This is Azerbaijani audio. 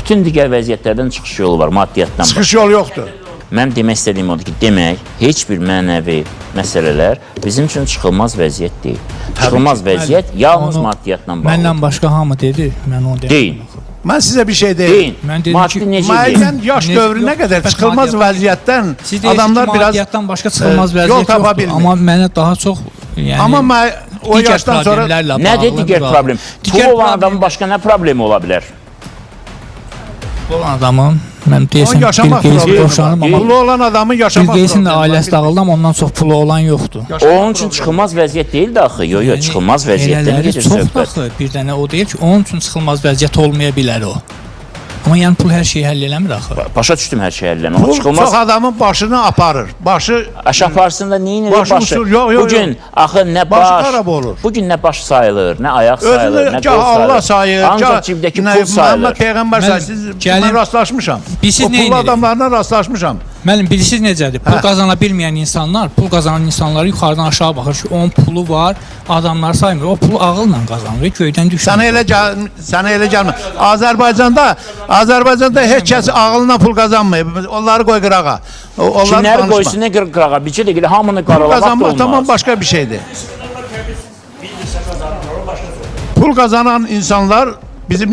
bütün digər vəziyyətlərdən çıxış yolu var, maddiyyatdan. Çıxış yolu yoxdur. Mən demək istədiyim odur ki, demək, heç bir mənəvi məsələlər bizim üçün çıxılmaz vəziyyət deyil. Çıxılmaz vəziyyət yalnız maddiyyatla bağlıdır. Məndən başqa hamı dedi, mən onu deyil. Mən sizə bir şey deyim. Maddi necə Müəyyən yaş dövrünə qədər çıxılmaz vəziyyətdən adamlar biraz maddiyyatdan başqa çıxılmaz yol vəziyyət tapa yoxdur. bilmir. Amma mənə daha çox yəni Amma o yaşdan sonra nədir digər problem? Pul olan adamın başqa nə problemi ola bilər? Pul olan adamın mən deyəsən yaşamaq Bill Gates problemi boşanıb, var. amma Pulu olan adamın Bill yaşamaq Gates'in də problemi ailəsi var. dağıldı, amma ondan çox pulu olan yoxdur. Onun üçün çıxılmaz vəziyyət deyil də axı. Yox, çıxılmaz vəziyyətdən gedir söhbət. Çox axı bir dənə o deyir ki, onun üçün çıxılmaz vəziyyət olmaya bilər o. Amma yəni pul hər şeyi həll eləmir axı. Başa düşdüm hər şey əlləmə. O Pul çıxılmaz. çox adamın başını aparır. Başı Aşaparsında neyin elə Başı başı? usul, yox, Bugün axı nə başı baş, xarab olur. bugün nə baş sayılır, nə ayaq sayılır, nə özünü qol Allah sayılır. sayır. Ancaq cibdəki pul sayılır. Muhammed Peyğəmbər sayır. Siz mən rastlaşmışam. Siz O nə pul edirik? adamlarla rastlaşmışam. Müəllim, bilirsiniz necədir? Pul qazana bilməyən insanlar, pul qazanan insanları yuxarıdan aşağı baxır ki, onun pulu var, adamlar saymır. O pulu ağılla qazanır, göydən düşmür. Sənə elə gəlmir. Azərbaycanda heç kəs ağılına pul qazanmır. Onları qoy qırağa. Kimləri qoysun nə qırağa? Bir şey də hamını Pul qaralamaq da qazanmaq olmaz. tamam başqa bir şeydir. Pul qazanan insanlar bizim